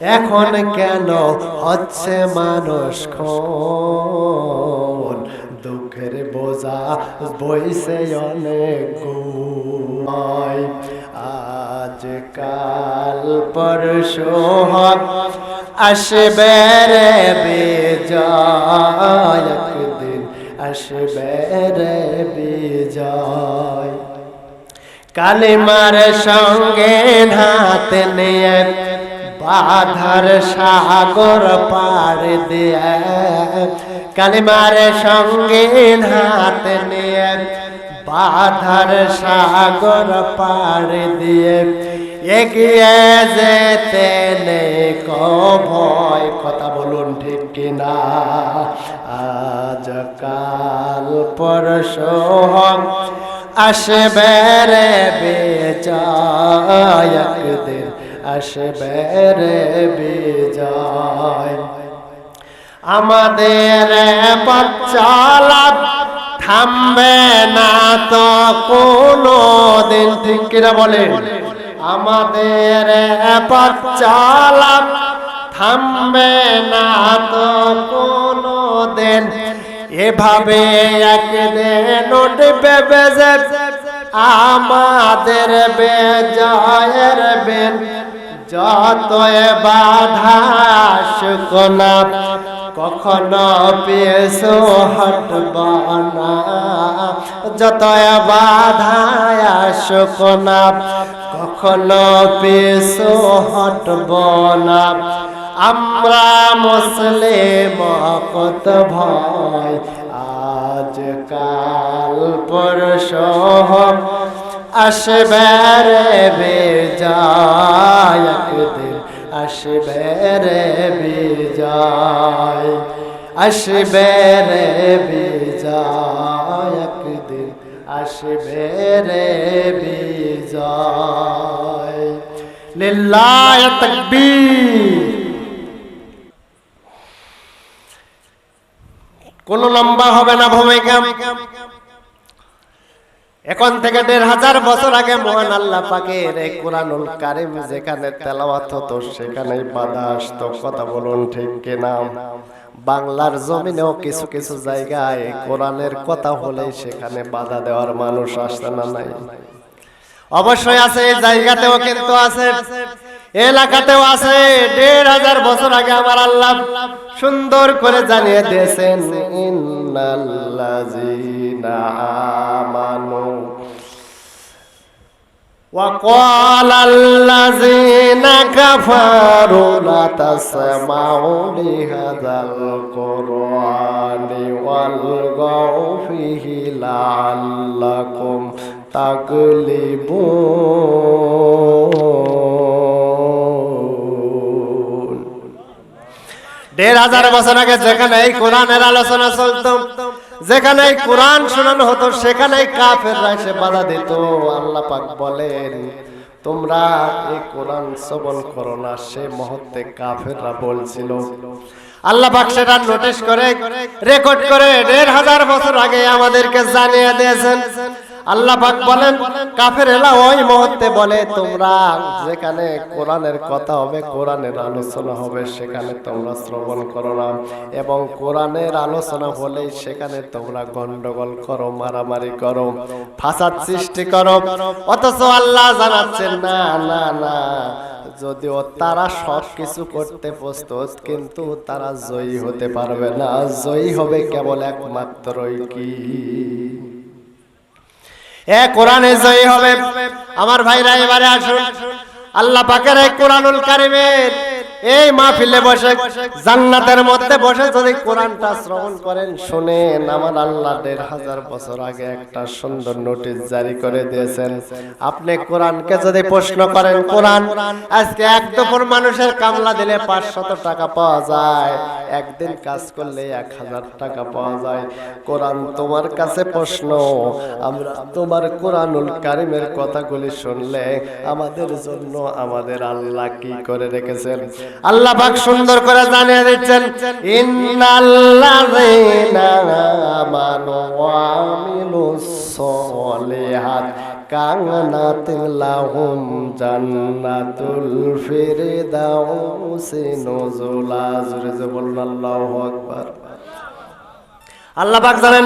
এখন কেন হচ্ছে মানুষ খুন, দুঃখের বোঝা বইছে অনেক গুণ। আজ কাল পরশু আসবে রে বিজয়, একদিন আসবে রে বিজয়। কালিমার সঙ্গে হাতে নিয়ে বাধার সাগর পার দিয়ে, কালিমার সঙ্গে হাতে নিয়ে বাধার সাগর পার দিয়ে এগিয়ে যেতে নেই ভয়। কথা বলুন ঠিক কিনা? আজ কাল পরশু আসবে রে বিজয়, একদিন আসবে রে বিজয়। আমাদের পথ চলা থামবে না তো কোনো দিন, ঠিক কিনা বলেন? আমাদের পথ চলা থামবে না তো কোনো দিন, এভাবে একদিন উঠবে বেজে আমাদের বিজয়ের বিন। যত বাধা আসুক না কখনো পিছু হটব না, যত বাধা আসুক না কখনো পিছু হটব না। আমরা মুসলিম কত ভয়, আজ কাল পরশু আসবে রে বিজয়, একদিন আসবে রে বিজয়, আসবে রে বিজয়, একদিন আসবে রে বিজয়। লিল্লাহি তাকবীর। কোন লম্বা হবে না ভূমিকা। এখন থেকে ১৫০০ বছর আগে মহান আল্লাহ পাকের এই কোরআনুল কারীম যেখানে তেলাওয়াত হতো সেখানেই বাধা আসতো। কথা বলুন ঠিক কিনা? বাংলার জমিনেও কিছু কিছু জায়গায় কোরআনের কথা হলেই সেখানে বাধা দেওয়ার মানুষ আসে না? নাই? অবশ্যই আছে, এই জায়গাতেও কিন্তু আছে, এলাকাতেও আছে। ১৫০০ বছর আগে আমার আল্লাহ সুন্দর করে জানিয়ে দিয়েছেন, ইন্নাল্লাযীনা আমানু ওয়া ক্বালাল্লাযীনা কাফারু লা তাসমাউ লিহাযাল কুরআনি ওয়ালগাউ ফীহি লাআল্লাকুম তাগলিবুন। ১৫০০ বছর আগে যেখানে এই কোরআনের আলোচনা চলতো, যেখানে এই কোরআন শোনানো হতো, সেখানেই কাফেররা এসে বাধা দিত। আল্লাহ পাক বলেন, তোমরা এই কোরআন শ্রবণ করো না। সে মুহূর্তে কাফেররা বলছিল। আল্লাহ পাক সেটা নোটিশ করে রেকর্ড করে ১৫০০ বছর আগে আমাদেরকে জানিয়ে দিয়েছেন। আল্লাহ পাক বলেন, কাফেররা ওই মুহূর্তে বলে, তোমরা যেখানে কোরআনের কথা হবে, কোরআনের আলোচনা হবে, সেখানে তোমরা শ্রবণ করো না, এবং কোরআনের আলোচনা হলেই সেখানে তোমরা গন্ডগোল করো, মারামারি করো, ফাসাদ সৃষ্টি করো। অথচ আল্লাহ জানাচ্ছেন, না না না, যদিও তারা সব কিছু করতে প্রস্তুত, কিন্তু তারা জয়ী হতে পারবে না। জয়ী হবে কেবল একমাত্রই কি? কোরআনে জয়ী হবে। আমার ভাইরা, এবারে আসুন আল্লাহ পাকের এই কোরআনুল কারীমের এই মাহফিলে বসে, জান্নাতের মধ্যে বসে যদি কোরআনটা শ্রবণ করেন, শুনেন, আমার আল্লাহ ১৫০০ বছর আগে একটা সুন্দর নোটিশ জারি করে দিয়েছেন। আপনি কোরআনকে যদি প্রশ্ন করেন, কোরআন আজকে এক দুপুর মানুষের কামলা দিলে ৫০০ টাকা পাওয়া যায়, একদিন কাজ করলে ১০০০ টাকা পাওয়া যায়। কোরআন তোমার কাছে প্রশ্ন, আমরা তোমার কোরআনুল কারীমের কথাগুলি শুনলে আমাদের জন্য আমাদের আল্লাহ কি করে রেখেছেন আল্লাহ পাক সুন্দর করে জানিয়ে দিচ্ছেন, ইন্নাল্লাযীনা আমানু ওয়া আমিলুস সলিহাত কানাত লাহুম জান্নাতুল ফিরদাউসি নুজুলা। জোরে জোরে বলুন আল্লাহু আকবার। আল্লাহ পাক জানেন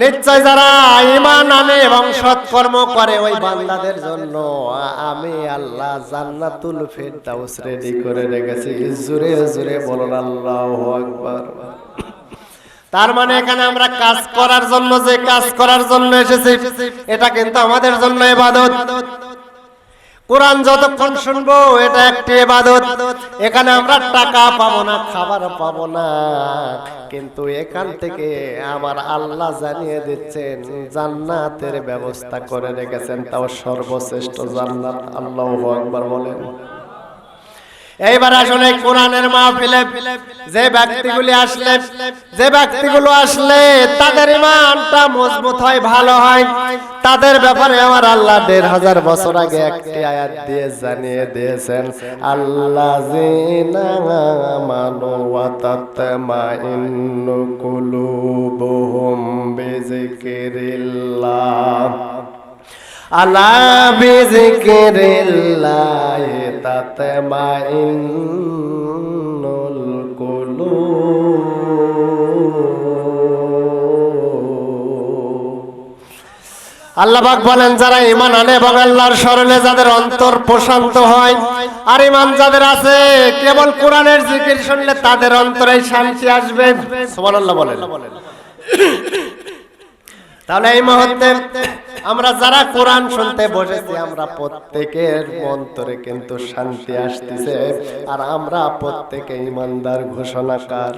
নিশ্চয় যারা ঈমান আনে এবং সৎকর্ম করে ওই বান্দাদের জন্য আমি আল্লাহ জান্নাতুল ফিরদাউস রেডি করে রেখেছি। জোরে জোরে বলুন আল্লাহু আকবার। তার মানে এখানে আমরা কাজ করার জন্য যে কাজ করার জন্য এসেছি এটা কিন্তু আমাদের জন্য ইবাদত। কোরআন যতক্ষণ শুনবো এটা একটি ইবাদত। এখানে আমরা টাকা পাবো না, খাবার পাবো না, কিন্তু এখান থেকে আমার আল্লাহ জানিয়ে দিচ্ছেন জান্নাতের ব্যবস্থা করে রেখেছেন, তাও সর্বশ্রেষ্ঠ জান্নাত। আল্লাহু আকবার বলেন। এইবার আসলে কোরআনের মাহফিলে যে ব্যক্তিগুলো আসলে তাদের ঈমানটা মজবুত হয়, ভালো হয়। তাদের ব্যাপারে আমার আল্লাহ ১৫০০ বছর আগে একটি আয়াত দিয়ে জানিয়ে দিয়েছেন, আল্লাযীনা আমানু ওয়া তাতমাইন্নু কুলুবুহুম বিযিকরিল্লাহ। আলা বিযিকরিল্লাহি তাতমাইন্নুল কুলুব। আল্লাহ পাক বলেন যারা ঈমান আনে এবং আল্লাহর স্মরণে যাদের অন্তর প্রশান্ত হয়, আর ঈমান যাদের আছে কেবল কোরআনের জিকির শুনলে তাদের অন্তরে শান্তি আসবে। সুবহানাল্লাহ বলেন। তাহলে এই মুহূর্তে আমরা যারা কোরআন শুনতে বসেছি আমরা প্রত্যেকের অন্তরে কিন্তু শান্তি আসতেছে, আর আমরা প্রত্যেকে ঈমানদার ঘোষণাকার।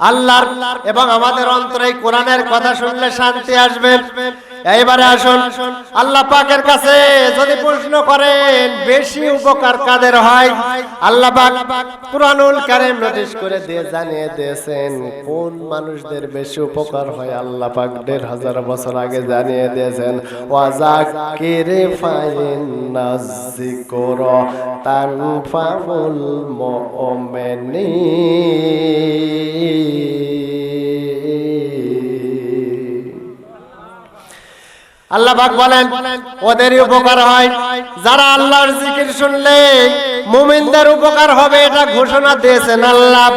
আল্লাহর এবং আমাদের অন্তরে কোরআনের কথা শুনলে শান্তি আসবে। এইবারে আসুন আল্লাহ পাকের কাছে যদি প্রশ্ন করেন বেশি উপকার কাদের হয়, আল্লাহ পাক কুরআনুল কারীম নোটিশ করে দিয়ে জানিয়ে দিয়েছেন কোন মানুষদের বেশি উপকার হয়। আল্লাহ পাক ১৫০০ বছর আগে জানিয়ে দিয়েছেন, ওয়াযাক্কির ফাইন্নাজ যিকরা তানফাউল মুমিনিন। আল্লাহ পাক বলেন ওদেরই উপকার হয় যারা আল্লাহর জিকির শুনলে মুমিনদের উপকার হবে, এটা ঘোষণা দিয়েছেন আল্লাহ।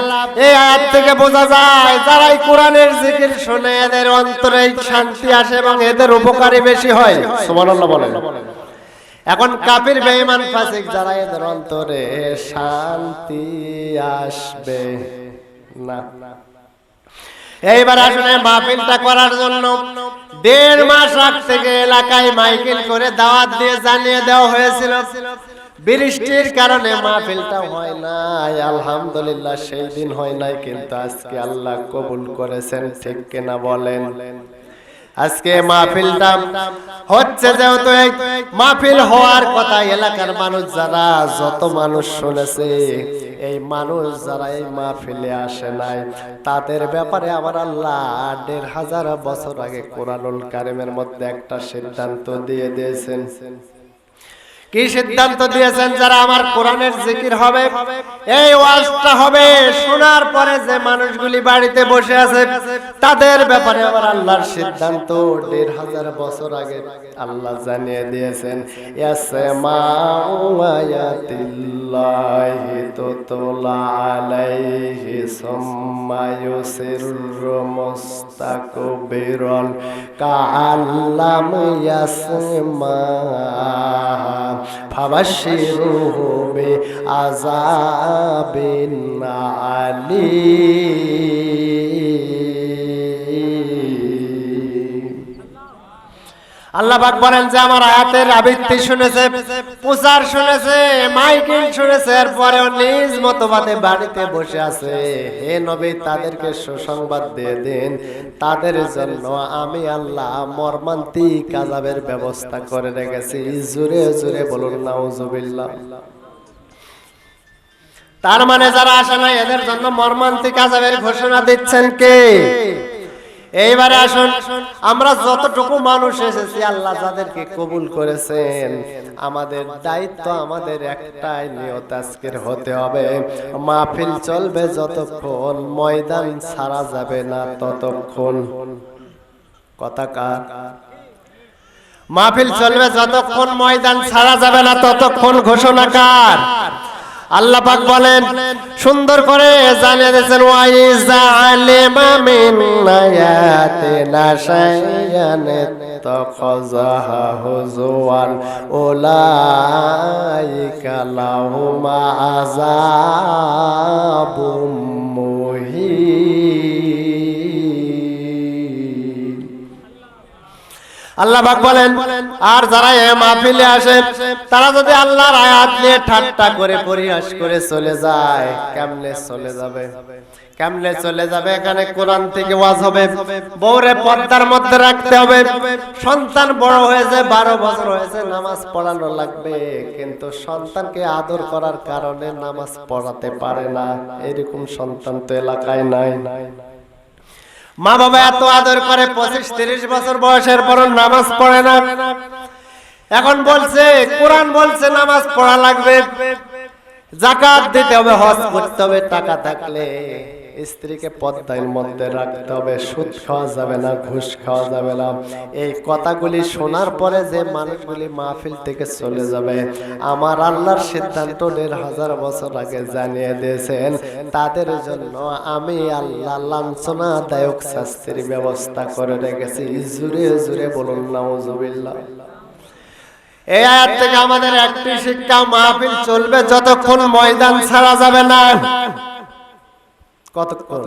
এই আয়াত থেকে বোঝা যায় যারা এই কোরআনের জিকির শুনে এদের অন্তরে শান্তি আসে এবং এদের উপকারই বেশি হয়। সুবহানাল্লাহ বলেন। এখন কাফির বেঈমান ফাসিক যারা এদের অন্তরে শান্তি আসবে না। এইবার আসলে মাহফিলটা করার জন্য ১.৫ মাস আগ থেকে এলাকায় মাইকিং করে দাওয়াত দিয়ে জানিয়ে দেওয়া হয়েছিল। বৃষ্টির কারণে মাহফিলটা হয় নাই, আলহামদুলিল্লাহ সেই দিন হয় নাই, কিন্তু আজকে আল্লাহ কবুল করেছেন। ঠিক কিনা বলেন? আজকে মাহফিলটা হচ্ছে, যেহেতু এই মাহফিল হওয়ার কথা এলাকার মানুষ যারা যত মানুষ শুনেছে, এই মানুষ যারা এই মাহফিলে আসে নাই তাদের ব্যাপারে আমার আল্লাহ ১৫০০ বছর আগে কোরআনুল কারীমের মধ্যে একটা সিদ্ধান্ত দিয়ে দিয়েছেন। কি সিদ্ধান্ত দিয়েছেন? যারা আমার কোরআনের জিকির হবে, এই ওয়াজটা হবে, শোনার পরে যে মানুষগুলি বাড়িতে বসে আছে তাদের ব্যাপারে আমার আল্লাহর সিদ্ধান্ত ১৫০০ বছর আগে আল্লাহ জানিয়ে দিয়েছেন। ইয়াসমাউ আয়াতিল্লাহি তুতলা আলাইহি সুম্মা ইউসিররু মুস্তাকবিরান কাআল্লাম ইয়াসমা ফাবাশশিরুহু বিআযাবিন আলীম। আল্লাহ পাক বলেন যে আমার আয়াতের আবৃত্তি শুনেছে, প্রচার শুনেছে, মাইকিং শুনেছে, এরপরেও নিজ মতবাদে বাড়িতে বসে আছে, হে নবী তাদেরকে সুসংবাদ দিয়ে দিন তাদের জন্য আমি আল্লাহ মর্মান্তিক আযাবের ব্যবস্থা করে রেখেছি। জোরে জোরে বলুন নাউজুবিল্লাহ। তার মানে যারা আসে নাই এদের জন্য মর্মান্তিক আযাবের ঘোষণা দিচ্ছেন কে? এইবারে আসুন আমরা যতটুকু মানুষ এসেছি আল্লাহ যাদেরকে কবুল করেছেন, আমাদের দায়িত্ব, আমাদের একটাই নিয়ত আজকের হতে হবে, মাহফিল চলবে যতক্ষণ, ময়দান ছাড়া যাবে না ততক্ষণ। কথা কার? মাহফিল চলবে যতক্ষণ ময়দান ছাড়া যাবে না ততক্ষণ ঘোষণাকার। আল্লাহ পাক বলেন, সুন্দর করে জানিয়ে দিয়েছেন, ওয়াইজা আলিমা মিন আয়াতিনা শাইয়ান তাখাযাহা হুজওয়ান উলাইকা লাহুম আযাবুম মুহিন। আল্লাহ পাক বলেন, আর যারা এই মাহফিলে আসে তারা যদি আল্লাহর আয়াত নিয়ে ঠাট্টা করে পরিহাস করে চলে যায়, কেমনে চলে যাবে? কেমনে চলে যাবে? এখানে কোরআন থেকে ওয়াজ হবে, বউরে পর্দার মধ্যে রাখতে হবে, সন্তান বড় হয়েছে 12 বছর হয়েছে, নামাজ পড়ানো লাগবে, কিন্তু সন্তানকে আদর করার কারণে নামাজ পড়াতে পারে না। এরকম সন্তান তো এলাকায় নাই। মা বাবা এত আদর করে, 25-30 বছর বয়সের পর নামাজ পড়ে না। এখন বলছে, কোরআন বলছে নামাজ পড়া লাগবে, যাকাত দিতে হবে, হজ করতে হবে, টাকা থাকলে স্ত্রীকে পর্দার মধ্যে রাখতে হবে, সুদ খাওয়া যাবে না, ঘুষ খাওয়া যাবে না। এই কথাগুলি শোনার পরে যে মানুষগুলি মাহফিল থেকে চলে যাবে, আমার আল্লাহর সিদ্ধান্ত 1000 বছর আগে জানিয়ে দিয়েছেন, তাদের জন্য আমি আল্লাহ লাঞ্ছনাদায়ক শাস্তির ব্যবস্থা করে রেখেছি। জুরে জুরে বলুন নাউজুবিল্লাহ। এই আয়াত থেকে আমাদের একটি শিক্ষা, মাহফিল চলবে যতক্ষণ ময়দান ছাড়া যাবে না। কতক্ষণ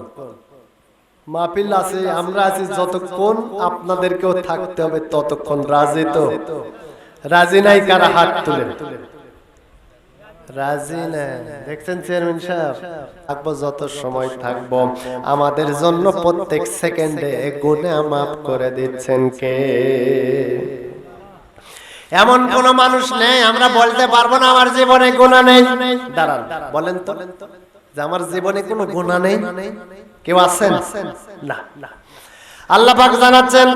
মাহফিল আছে, আমরা আছি যতক্ষণ, আপনাদেরকেও থাকতে হবে ততক্ষণ। রাজি তো? রাজি নাই কারা হাত তুলে? রাজি না? দেখছেন চেয়ারম্যান সাহেব, থাকবো যত সময় থাকবো, আমাদের জন্য প্রত্যেক সেকেন্ডে গুনাহ মাফ করে দিচ্ছেন কে? এমন কোন মানুষ নেই আমরা বলতে পারবো না আমার জীবনে গুনাহ নেই। দাঁড়ান, বলেন তো যে আমার জীবনে কোনো গুনাহ নেই, কেউ আছেন? না। আল্লাহ পাক জানাচ্ছেন,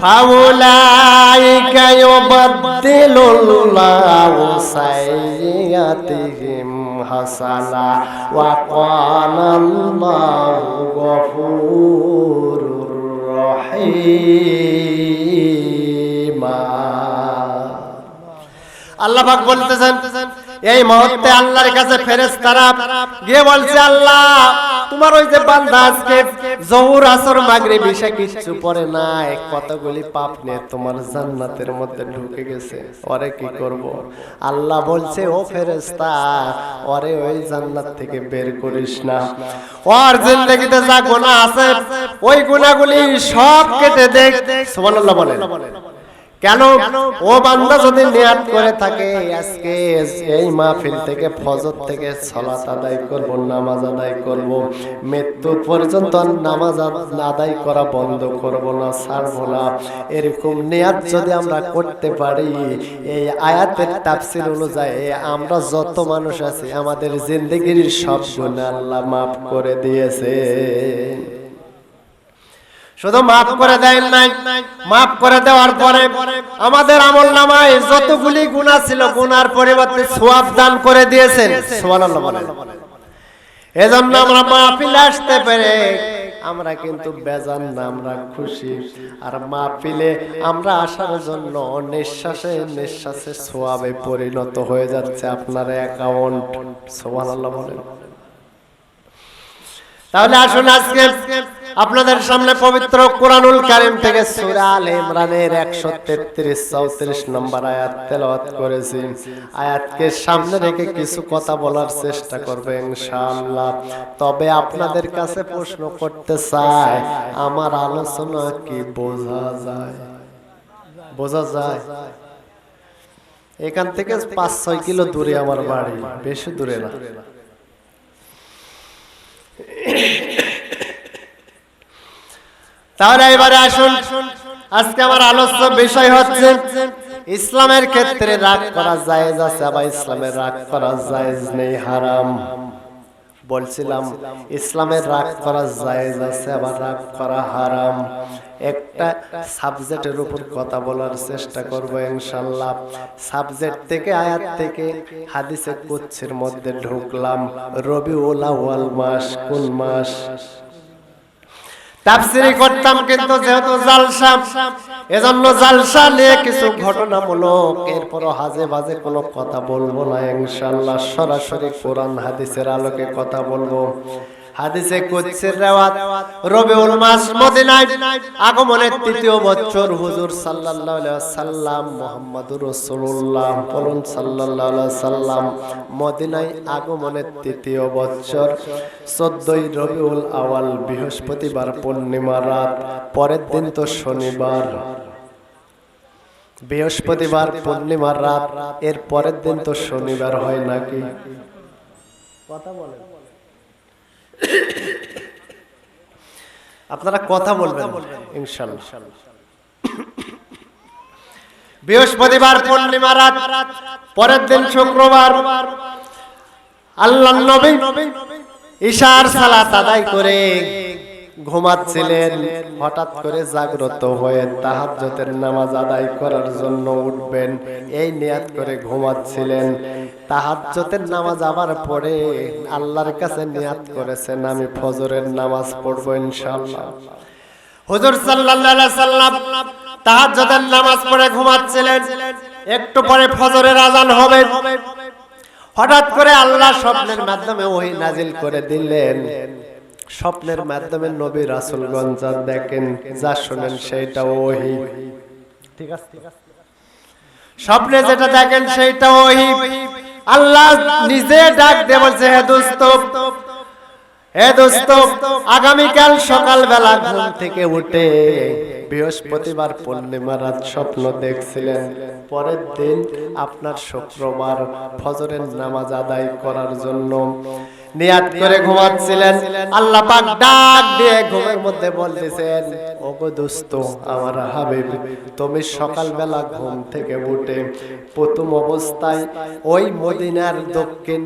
ফাউলাইকা ইউবাদদিলুল্লাহু সাইয়্যাতিহিম হাসানা ওয়া কানাল্লাহু গফুরুর রহিম। আল্লাহ পাক বলতেছেন, এই মুহূর্তে আল্লাহর কাছে ফেরেশতারা গিয়ে বলছে, আল্লাহ তোমার ওই যে বান্দা আজকে যোহর আসর মাগরিব ঈশা কিচ্ছু পড়ে নাই, কতগুলি পাপ নিয়ে তোমার জান্নাতের মধ্যে ঢুকে গেছে, ওরে কি করব? আল্লাহ বলছে, ও ফেরেশতা, ওরে ওই জান্নাত থেকে বের করিস না, ওর জিন্দেগিতে যা গুনাহ আছে ওই গুনাহগুলি সব কেটে দে। সুবহানাল্লাহ বলেন। কেন? ও বান্দা যদি নিয়ত করে থাকে আজকে এই মাহফিল থেকে, ফজর থেকে সালাত আদায় করব, নামাজ আদায় করব, মৃত্যু পর্যন্ত নামাজ আদায় করা বন্ধ করব না, ছাড়ব না, এরকম নিয়ত যদি আমরা করতে পারি, এই আয়াতের তাফসীর অনুযায়ী আমরা যত মানুষ আছি আমাদের জিন্দেগির সব গুনাহ আল্লাহ মাফ করে দিয়েছে। শুধু মাফ করে দেন নাই, মাফ করে দেওয়ার পরে আমাদের আমলনামায় যতগুলি গুনাহ ছিল গুনার পরিবর্তে সওয়াব দান করে দিয়েছেন। সুবহানাল্লাহ বলেন। এজন্য আমরা মাহফিলে আসতে পেরে আমরা কিন্তু বেজান না, আমরা খুশি। আর মাহফিলে আমরা আসার জন্য নিঃশ্বাসে নিঃশ্বাসে সওয়াবে পরিণত হয়ে যাচ্ছে আপনার অ্যাকাউন্ট। সুবহানাল্লাহ বলেন। তাহলে আসুন আজকে আপনাদের সামনে পবিত্র কোরআনুল কারীম থেকে সূরা আলে ইমরানের 133-34 নম্বর আয়াত তেলাওয়াত করেছি। আয়াতকে সামনে রেখে কিছু কথা বলার চেষ্টা করব ইনশাআল্লাহ। তবে আপনাদের কাছে প্রশ্ন করতে চাই, আমার আলোচনা কি বোঝা যায়? বোঝা যায়? এখান থেকে 5-6 কিলো দূরে আমার বাড়ি, বেশি দূরে না। তাহলে এবারে আসুন, আজকে আমার আলোচ্য বিষয় হচ্ছে ইসলামের ক্ষেত্রে রাগ করা জায়েজ আছে, আবার ইসলামের রাগ করা জায়েজ নেই, হারাম। বলছিলাম ইসলামের রাগ করা জায়েজ আছে, আবার রাগ করা হারাম। একটা সাবজেক্টের উপর কথা বলার চেষ্টা করব ইনশাআল্লাহ। সাবজেক্ট থেকে, আয়াত থেকে হাদিসে কুদসির মধ্যে ঢুকলাম। রবিউল আউয়াল মাস কোন মাস? তাফসীর করতাম, কিন্তু যেহেতু জালসা, এজন্য জালসা নিয়ে কিছু ঘটনামূলক, এরপরও হাজে বাজে কোনো কথা বলবো না ইনশাআল্লাহ। সরাসরি কোরআন হাদিসের আলোকে কথা বলবো। হাদিসে কুদসির রিওয়ায়াত, রবিউল মাস মদিনায় আগমনের ৩য় বছর হুজুর সাল্লাল্লাহু আলাইহি ওয়াসাল্লাম মুহাম্মদুর রাসূলুল্লাহ বলুন সাল্লাল্লাহু আলাইহি ওয়াসাল্লাম মদিনায় আগমনের ৩য় বছর ১৪ই রবিউল আউয়াল বৃহস্পতিবার পূর্ণিমা রাত, পরের দিন তো শনিবার, বৃহস্পতিবার পূর্ণিমার রাত, এর পরের দিন তো শনিবার হয় নাকি? কথা বলেন, আপনারা কথা বলবেন ইনশাআল্লাহ। বৃহস্পতিবার পূর্ণিমা রাত, পরের দিন শুক্রবার, আল্লাহর নবী ইশার সালাত আদায় করে ঘুমাচ্ছিলেন। হঠাৎ করে জাগ্রত হয়ে তাহাজ্জুদের নামাজ আদায় করার জন্য উঠবেন, এই নিয়াত করে ঘুমাচ্ছিলেন। তাহাজ্জুদের নামাজ আবার পড়ে আল্লাহর কাছে নিয়াত করেছেন, আমি ফজরের নামাজ পড়বো ইনশাআল্লাহ। হুজুর সাল্লাল্লাহু আলাইহি সাল্লাম তাহাজ্জুদের নামাজ পড়ে ঘুমাচ্ছিলেন। একটু পরে ফজরের আযান হবে। হঠাৎ করে আল্লাহ স্বপ্নের মাধ্যমে ওহী নাজিল করে দিলেন। স্বপ্নের মাধ্যমে নবী রাসূলগণ যা দেখেন, যা শুনেন, সেটা ওহী। ঠিক আছে, স্বপ্নে যেটা দেখেন সেটা ওহী। আল্লাহ নিজে ডাক দিয়ে বলছে, হে দোস্ত, হে দোস্ত, আগামীকাল সকালবেলা ঘুম থেকে উঠে বৃহস্পতিবার পূর্ণিমা রাত স্বপ্ন দেখছিলেন, পরের দিন আপনার শুক্রবার, ফজরের নামাজ আদায় করার জন্য নিয়াত করে ঘুমাচ্ছিলেন। আল্লাহ পাক ডাক দিয়ে ঘুমের মধ্যে বলতেছেন, ওগো দোস্ত, আমার হাবিব, তুমি সকালবেলা ঘুম থেকে উঠে প্রথম অবস্থায় ওই মদিনার দক্ষিণ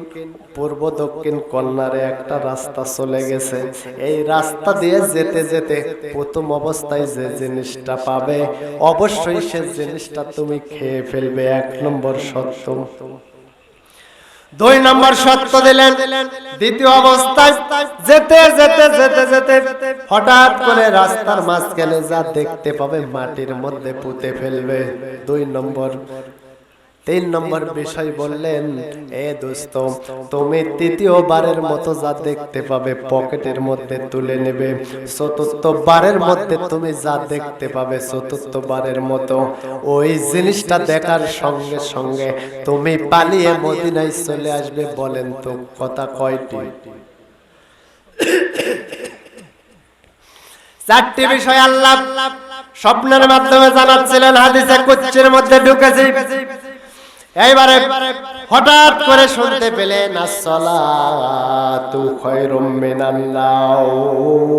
পূর্ব দক্ষিণ কর্নারে একটা রাস্তা চলে গেছে, এই রাস্তা দিয়ে যেতে যেতে প্রথম অবস্থায় যে জিনিসটা পাবে, অবশ্যই সে জিনিসটা তুমি খেয়ে ফেলবে। ১ নম্বর সত্য। ২ নম্বর সত্য দিলেন। দ্বিতীয় অবস্থায় যেতে যেতে যেতে যেতে হঠাৎ করে রাস্তার মাঝখানে যা দেখতে পাবে মাটির মধ্যে পুঁতে ফেলবে। ২ নম্বর। ৩ নম্বর বিষয় বললেন, এ দোস্ত, তুমি তৃতীয়বারের মতো যা দেখতে পাবে পকেটের মধ্যে তুলে নেবে। চতুর্থবারের মধ্যে তুমি যা দেখতে পাবে, চতুর্থবারের মতো ওই জিনিসটা দেখার সঙ্গে সঙ্গে তুমি পালিয়ে মদিনায় চলে আসবে। বলেন তো কথা কয়টি? ৪টি বিষয় আল্লাহ স্বপ্নের মাধ্যমে জানাচ্ছিলেন, হাদিসে কুদসির মধ্যে ঢুকেছে। এইবারে হঠাৎ করে শুনতে পেলেন, আসসালাতু খায়রুম মিনান নাওম।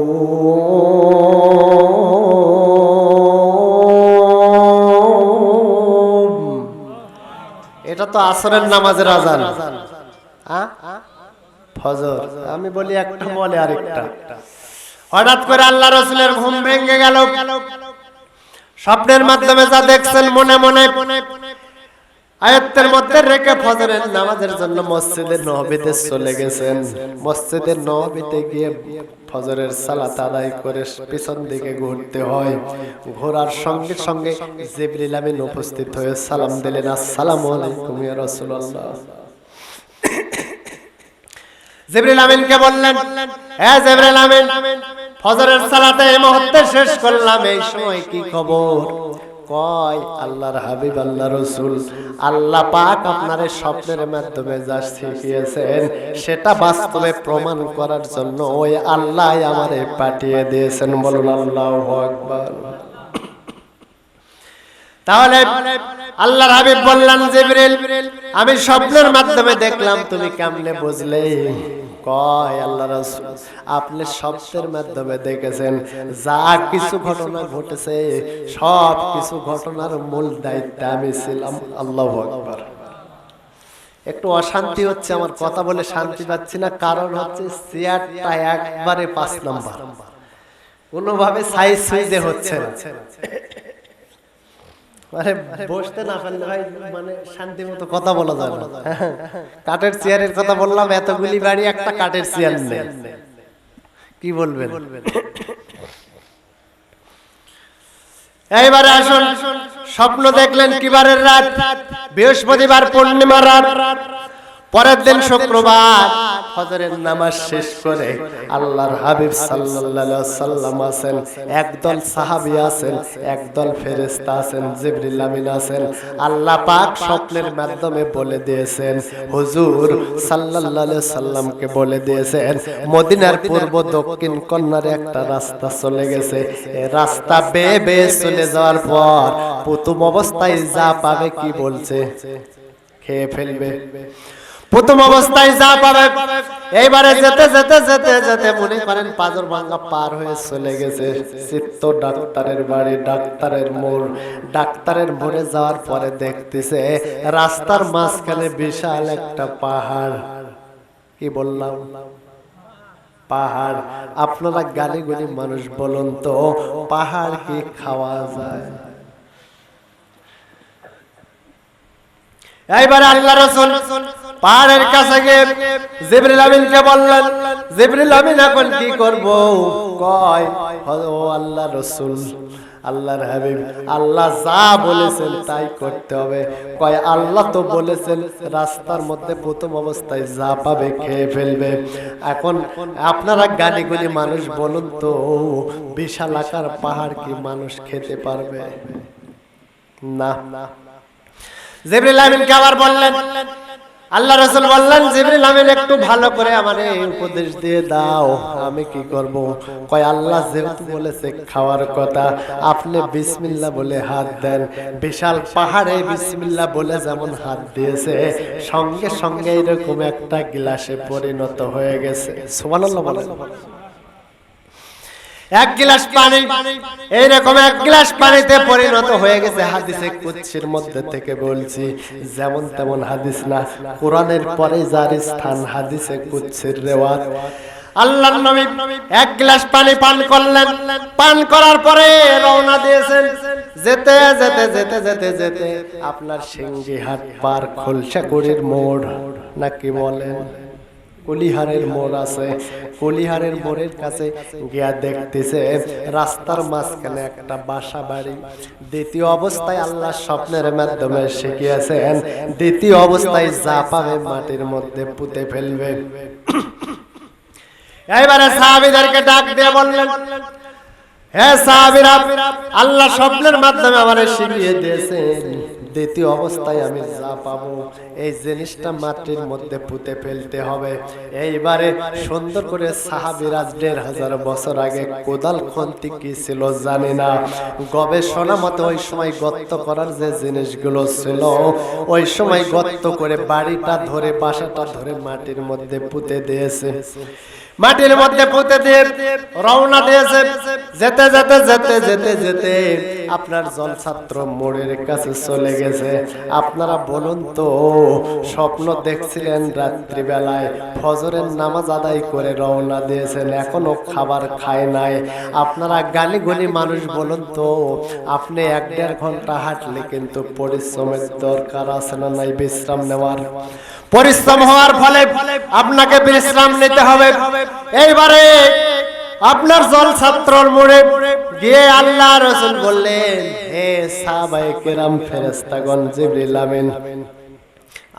এটা তো আসরের নামাজের আযান, ফজর। আমি বলি একটা, বলে আরেকটা। হঠাৎ করে আল্লাহ রাসূলের ঘুম ভেঙে গেল। স্বপ্নের মাধ্যমে যা দেখছেন মনে মনে আয়াতের মধ্যে রেখে ফজরের নামাজের জন্য মসজিদে নববীতে চলে গেছেন। মসজিদে নববীতে গিয়ে ফজরের সালাত আদায় করে পিছন দিকে ঘুরতে হয়। ঘোরার সঙ্গে সঙ্গে জিবরিল আমিন উপস্থিত হয়ে সালাম দিলেন, আসসালামু আলাইকুম ইয়া রাসূলুল্লাহ। জিবরিল আমিনকে বললেন, হে জিবরিল আমিন, ফজরের সালাতে এই মুহূর্তে শেষ করলাম, এই সময় কি খবর? কয়, আল্লাহর হাবিব, আল্লাহ রাসূল, আল্লাহ পাক আপনারে স্বপ্নের মাধ্যমে যা শিখিয়েছেন সেটা বাস্তবে প্রমাণ করার জন্য ওই আল্লাহ আমারে পাঠিয়ে দিয়েছেন। বলুন আল্লাহু আকবার। তাহলে আল্লাহর হাবিব বললেন, জিবরিল, আমি স্বপ্নের মাধ্যমে দেখলাম, তুমি কেমনে বুঝলে? কয়, আল্লাহ রাসূল, আপনি স্বপ্নের মাধ্যমে দেখেছেন, যা কিছু ঘটনা ঘটেছে সব কিছু ঘটনার মূল দায়িত্বে আমি ছিলাম। আল্লাহু আকবার। একটু অশান্তি হচ্ছে, আমার কথা বলে শান্তি পাচ্ছি না, কারণ হচ্ছে চেয়ারটা একবারে ৫ নাম্বার, কোনোভাবে সাইজ সুইজে হচ্ছে না। আরে বসতে না পারলে ভাই মানে শান্তি মতো কথা বলা যায় না। কাঠের চেয়ারের কথা বললাম, এতগুলি বাড়ি, একটা কাঠের চেয়ার নেই, কি বলবেন? এইবারে আসুন, স্বপ্ন দেখলেন কিবারের রাত? বৃহস্পতিবার, পূর্ণিমার রাত। পরের দিন শুক্রবার, ফজরের নামাজ শেষ করে আল্লাহর হাবিব সাল্লাল্লাহু আলাইহি সাল্লাম আছেন, একদল সাহাবী আছেন, একদল ফেরেশতা আছেন, জিবরিল আমিন আছেন। আল্লাহ পাক স্বপ্নের মাধ্যমে বলে দিয়েছেন, হুজুর সাল্লাল্লাহু আলাইহি সাল্লামকে বলে দিয়েছেন, মদিনার পূর্ব দক্ষিণ কর্নারে একটা রাস্তা চলে গেছে। এই রাস্তা বেয়ে বেয়ে চলে যাওয়ার পর প্রথম অবস্থায় যা পাবে কি বলছে? খেয়ে ফেলবে। প্রথম অবস্থায় যা পাবে। এইবারে যেতে যেতে যেতে যেতে মনে করেন পাজর ভাঙ্গা পার হয়ে চলে গেছে চিত্ত ডাক্তারের বাড়ি, ডাক্তারের মোড়। ডাক্তারের মোড়ে যাওয়ার পরে দেখতেছে রাস্তার মাঝখানে বিশাল একটা পাহাড়। কি বললাম? পাহাড়। আপনারা গালি গুলি মানুষ বলুন তো, পাহাড় কি খাওয়া যায়? এইবারে আল্লাহ রাসূল পাহাড়ের কাছে গিয়ে জিবরিল আমিনকে বললেন, জিবরিল আমিন এখন কি করব? কয়, ও আল্লাহ রাসূল, আল্লাহর হাবিব, আল্লাহ যা বলেছেন তাই করতে হবে। কয়, আল্লাহ তো বলেছেন রাস্তার মধ্যে প্রথম অবস্থায় যা পাবে খেয়ে ফেলবে। এখন আপনারা গালিগুলি মানুষ বলুন তো, বিশাল আকার পাহাড় কি মানুষ খেতে পারবে? না। জিবরিল আমিনকে আবার বললেন, আল্লাহ রাসূল বললেন, জিবরিল আমিন একটু ভালো করে আমারে উপদেশ দিয়ে দাও, আমি কি করব? কয়, আল্লাহ যেহেতু বলেছে খাওয়ার কথা, আপনি বিসমিল্লাহ বলে হাত দেন। বিশাল পাহাড়ে বিসমিল্লাহ বলে যেমন হাত দিয়েছে, সঙ্গে সঙ্গে এরকম একটা গ্লাসে পরিণত হয়ে গেছে। সুবহানাল্লাহ বলেন। এক গ্লাস পানি, এইরকম এক গ্লাস পানিতে পরিণত হয়ে গেছে। হাদিসে কুদসির মধ্যে থেকে বলছি, যেমন তেমন হাদিস না, কোরআনের পরে যার স্থান হাদিসে কুদসির রিওয়ায়াত। আল্লাহর নবী এক গ্লাস পানি পান করলেন। পান করার পরে রওনা দিয়েছেন। যেতে যেতে যেতে যেতে যেতে আপনার সিংহীহাট পার খোলসাগুড়ির মোড় নাকি বলেন, কুলিহারের মোড় আছে। কুলিহারের মোড়ের কাছে গিয়া দেখতেছে রাস্তার মাঝখানে একটা বাসা বাড়ি। দ্বিতীয় অবস্থায় আল্লাহ স্বপ্নের মাধ্যমে শিখিয়েছেন, দ্বিতীয় অবস্থায় যা পাবে মাটির মধ্যে পুঁতে ফেলবে। এইবারে সাহাবীদেরকে ডাক দিয়ে বললেন, হে সাহাবীরা, আল্লাহ স্বপ্নের মাধ্যমে আমারে শিখিয়ে দিয়েছেন, দ্বিতীয় অবস্থায় আমি যা পাবো এই জিনিসটা মাটির মধ্যে পুঁতে ফেলতে হবে। এইবারে সুন্দর করে সাহাবীরা ১৫০০ বছর আগে কোদাল খন্তি কি ছিল জানি না, গবেষণা মতে ওই সময় গর্ত করার যে জিনিসগুলো ছিল, ওই সময় গর্ত করে বাড়িটা ধরে বাসাটা ধরে মাটির মধ্যে পুঁতে দিয়েছে। মাটির মধ্যে পুঁতে দিয়ে রওনা দিয়েছে। যেতে যেতে যেতে যেতে যেতে আপনার জলছাত্র মোড়ের কাছে চলে গেছে। আপনারা বলুন তো, স্বপ্ন দেখছিলেন রাত্রি বেলায়, ফজরের নামাজ আদায় করে রওনা দিয়েছেন, এখনো খাবার খায় নাই। আপনারা গালি গলি মানুষ বলুন তো, আপনি ১-১.৫ ঘন্টা হাঁটলে কিন্তু পরিশ্রমের দরকার আছে না নাই? বিশ্রাম নেওয়ার, পরিশ্রম হওয়ার ফলে আপনাকে বিশ্রাম নিতে হবে। এইবারে আপনার জলছাত্রর মোড়ে গিয়ে আল্লাহ রাসূল বললেন, হে সাহাবায়ে কেরাম, ফেরেশতাগণ, জিবরিল আমিন,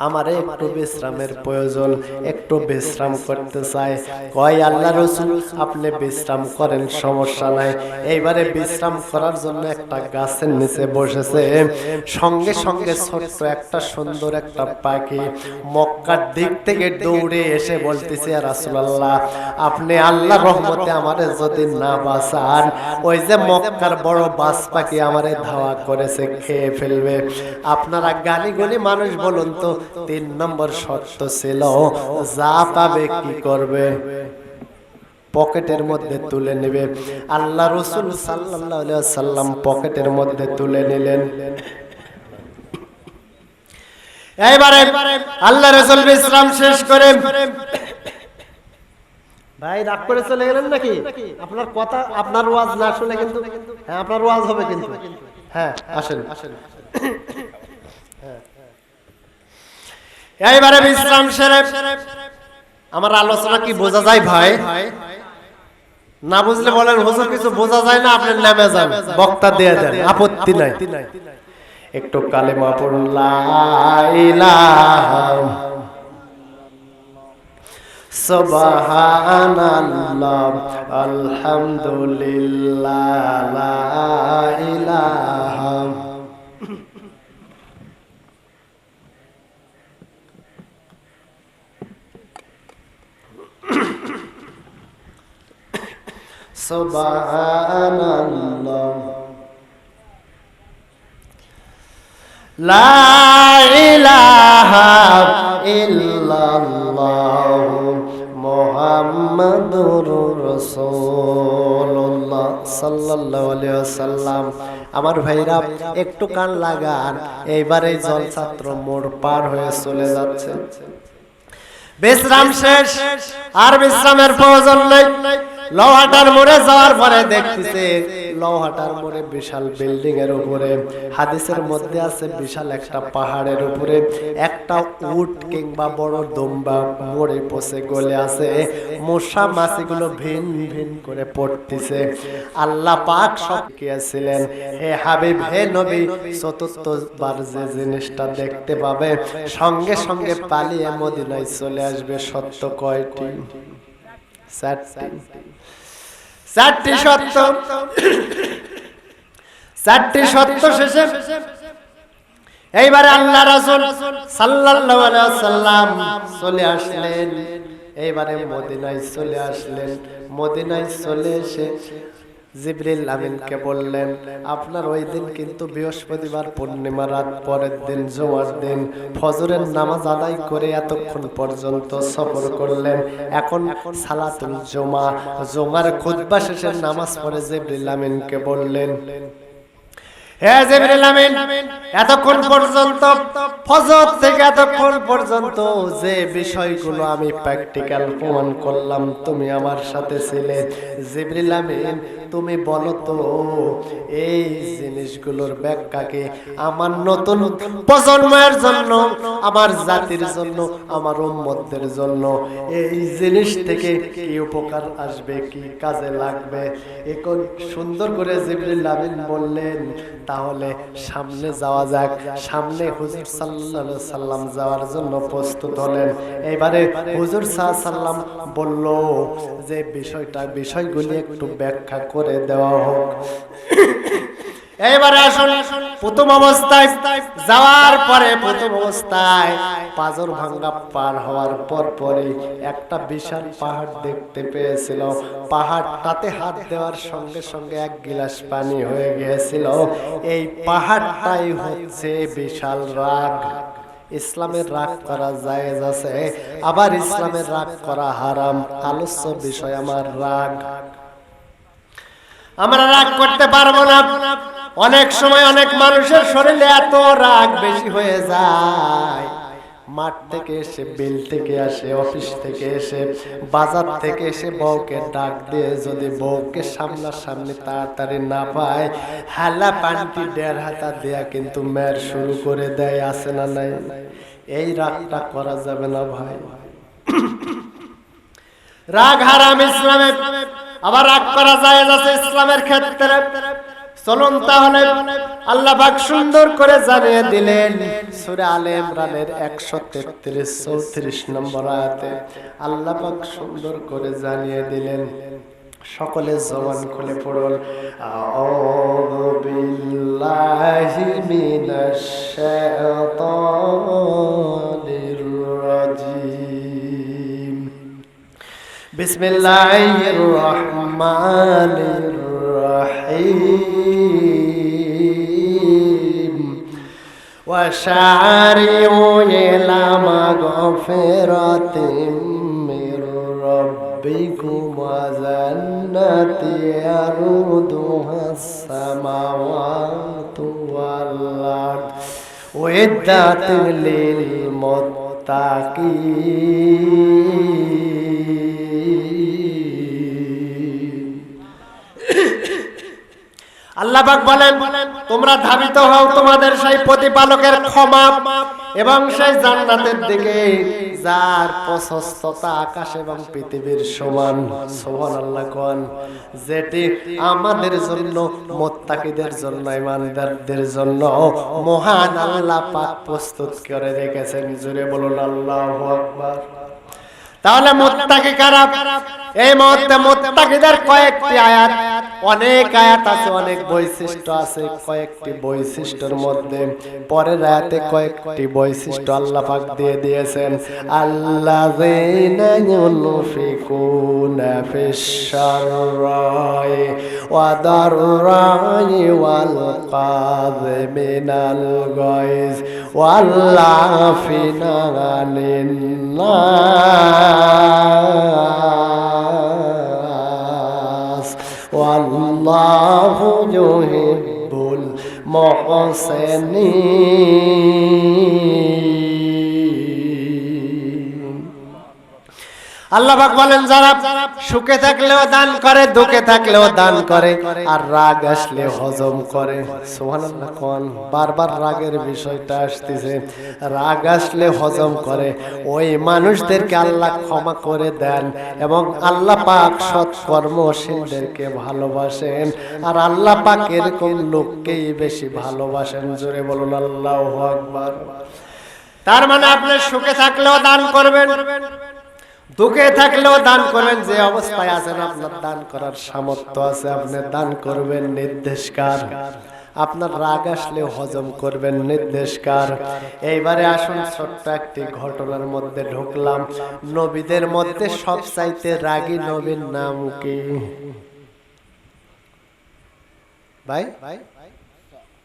আমারে একটু বিশ্রামের প্রয়োজন, একটু বিশ্রাম করতে চাই। কয়, আল্লাহ রাসূল আপনি বিশ্রাম করেন, সমস্যা নাই। এইবারে বিশ্রাম করার জন্য একটা গাছের নিচে বসেছে। সঙ্গে সঙ্গে ছোট্ট একটা সুন্দর একটা পাখি মক্কার দিক থেকে দৌড়ে এসে বলতেছে, ইয়া রাসূলুল্লাহ, আপনি আল্লাহর রহমতে আমারে যদি না বাঁচান, ওই যে মক্কার বড় বাজ পাখি আমারে ধাওয়া করেছে, খেয়ে ফেলবে। আপনারা গালি গলি মানুষ বলুন তো, ৩ নম্বর শর্ত ছিল, যা পাবে কি করবে? পকেটের মধ্যে তুলে নেবে। আল্লাহ রাসূল সাল্লাল্লাহু আলাইহি ওয়াসাল্লাম পকেটের মধ্যে তুলে নিলেন। এইবারে আল্লাহ রাসূল বিশ্রাম শেষ করে, ভাই রাগ করে চলে গেলেন নাকি? আপনার কথা, আপনার ওয়াজ না শুনে কিন্তু, হ্যাঁ আপনার ওয়াজ হবে কিন্তু, হ্যাঁ আসেন। এইবারে বিশ্রাম সেরে, আমার আলোচনা কি বোঝা যায় ভাই? না বুঝলে বলেন হুজুর কিছু বোঝা যায় না, আপনি নামে যান, বক্তা দিয়ে দেন, আপত্তি নাই। একটু কালেমা পড়ুন, লা ইলাহা সুবহানাল্লাহ আলহামদুলিল্লাহ লা ইলাহা সুবহানাল্লাহ লা ইলাহা ইল্লাল্লাহ মুহাম্মাদুর রাসূলুল্লাহ সাল্লাল্লাহু আলাইহি ওয়াসাল্লাম। আমার ভাইরা একটু কান লাগান, এইবারে জলছাত্র মোড় পার হয়ে চলে যাচ্ছে। বিশ্রাম শেষ, আর বিশ্রামের প্রয়োজন নেই। লৌহাটার মোড়ে যাওয়ার পরে দেখতেছে লৌহাটার মোড়ে বিশাল বিল্ডিং এর উপরে, হাদিসের মধ্যে আছে বিশাল একটা পাহাড়ের উপরে একটা উট কিংবা বড় দুম্বা মোড়ে পচে গলে আছে, মশা মাছিগুলো ভিন ভিন করে পড়তেছে। আল্লাহ পাক সব কিয়াছিলেন, হে হাবিব, হে নবী, চতুর্থবার যে জিনিসটা দেখতে পাবে সঙ্গে সঙ্গে পালিয়ে মদিনায় চলে আসবে। সত্য কয়টি? চারটি সত্য। চারটি সত্য শেষে এইবারে আল্লাহ রাসূল সাল্লাল্লাহু আলাইহি ওয়াসাল্লাম চলে আসলেন। এইবারে মদিনায় চলে আসলেন। মদিনায় চলে এসে জিবরিল আমিনকে বললেন, আপনার ওই দিন কিন্তু বৃহস্পতিবার পূর্ণিমা রাত, পরের দিন জুমার দিন, ফজরের নামাজ আদায় করে এতক্ষণ পর্যন্ত সফর করলেন। এখন সালাতুল জুমা, জুমার খুতবা শেষের নামাজ পড়ে জিবরিল আমিনকে বললেন, হে জিবরিল আমিন, এতক্ষণ পর্যন্ত ফজর থেকে এতক্ষণ পর্যন্ত যে বিষয়গুলো আমি প্র্যাকটিক্যাল প্রমাণ করলাম তুমি আমার সাথে ছিলে, জিবরিল আমিন তুমি বলো তো এই জিনিসগুলোর ব্যাখ্যাকে আমার নতুন প্রজন্মের জন্য, আমার জাতির জন্য, আমার উম্মতদের জন্য এই জিনিস থেকে কি উপকার আসবে, কি কাজে লাগবে। এখন সুন্দর করে জিবরিল আমিন বললেন, তাহলে সামনে যাওয়া যাক। সামনে হুজুর সাল্লাল্লাহু আলাইহি সাল্লাম যাওয়ার জন্য প্রস্তুত হলেন। এবারে হুজুর সাল্লাল্লাহু আলাইহি সাল্লাম বলল যে বিষয়গুলি একটু ব্যাখ্যা করে দেওয়া হোক। এইবারে আসুন, প্রথম অবস্থায় যাওয়ার পরে, প্রথম অবস্থায় পাজর ভাঙ্গা পার হওয়ার পরই একটা বিশাল পাহাড় দেখতে পেয়েছিল। পাহাড়টাতে হাত দেওয়ার সঙ্গে সঙ্গে এক গিলাস পানি হয়ে গিয়েছিল। এই পাহাড়টাই হচ্ছে বিশাল রাগ। ইসলামের রাগ করা জায়েজ আছে, আবার ইসলামের রাগ করা হারাম। আলোচ্য বিষয় আমার রাগ। আমরা রাগ করতে পারবো না। অনেক সময় অনেক মানুষের শরীরে এত রাগ বেশি হয়ে যায়, মাঠ থেকে এসে, বিল থেকে আসে, অফিস থেকে এসে, বাজার থেকে এসে বউকে ডাক দিয়ে যদি বউকে সামনাসামনি তাড়াতাড়ি না পায়, হালা পান্টি 1.5 হাতা দেয়া কিন্তু মের শুরু করে দেয়, আছে না নাই? এই রাগটা করা যাবে না ভাই। রাগ হারাম ইসলামে, আবার রাগ করা যায় আছে ইসলামের ক্ষেত্রে। চলুন তাহলে আল্লাহ পাক সুন্দর করে জানিয়ে দিলেন সূরা আলে ইমরানের 133-34 নম্বর আয়াতে। আল্লাহ পাক সুন্দর করে জানিয়ে দিলেন, সকলে জবান খুলে পড়ুন, আউযু বিল্লাহি মিনাশ শাইতানির রাজিম, বিসমিল্লাহির রহমানির রহিম, ওয়াশারিউ ইলা মাগফিরাতিম মির রাব্বিকুম ওয়া জান্নাতিন আরদুহাস সামাওয়াতু ওয়াল আরদ উইদ্দাত লিল মুত্তাকিন। আল্লাহ পাক বলেন, তোমরা ধাবিত হও তোমাদের সেই প্রতিপালকের ক্ষমা এবং সেই জান্নাতের দিকে যার প্রশস্ততা আকাশ এবং পৃথিবীর সমান, সুবহানাল্লাহ কোন, যেটি আমাদের জন্য, মুত্তাকিদের জন্য, ঈমানদারদের জন্য মহান আল্লাহ পাক প্রস্তুত করে রেখেছেন। জোরে বলুন আল্লাহু আকবার। তাহলে মুত্তাকি কারা? এই মুহূর্তে মুত্তাকিদের কয়েকটি আয়াত, অনেক আয়াত আছে, অনেক বৈশিষ্ট্য আছে। কয়েকটি বৈশিষ্ট্যের মধ্যে পরের আয়াতে কয়েকটি বৈশিষ্ট্য আল্লাহ পাক দিয়ে দিয়েছেন। আল্লাযীনা ইউনফিকুনা ফিশ-শাররাই ওয়া দাররাই ওয়াল কাযিমিনাল গায়জ ওয়াল আফিনা আনিন নাস ওয়াল্লাহু ইউহিব্বুল মুহসিনিন। আল্লাহ পাক বলেন, যারা সুখে থাকলেও দান করে, দুঃখে থাকলেও দান করে, আর রাগ আসলে হজম করে। সুবহানাল্লাহ কোন, বারবার রাগের বিষয়টা আসতেছে। রাগ আসলে হজম করে, ওই মানুষদেরকে আল্লাহ ক্ষমা করে দেন এবং আল্লাহ পাক সৎ কর্মশীলদেরকে ভালোবাসেন। আর আল্লাহ পাক এরকম লোককেই বেশি ভালোবাসেন। জোরে বলুন আল্লাহু আকবার। তার মানে আপনি সুখে থাকলেও দান করবেন, দুঃখে থাকলেও দান করবেন। যে অবস্থায় আছেন আপনার দান করার সামর্থ্য আছে, আপনি দান করবেন। নির্দেশকার আপনার রাগ আসলে হজম করবেন, নির্দেশকার। এইবারে আসুন ছোট্ট একটি ঘটনার মধ্যে ঢুকলাম। নবীদের মধ্যে সবচাইতে রাগী নবীর নাম কি ভাই?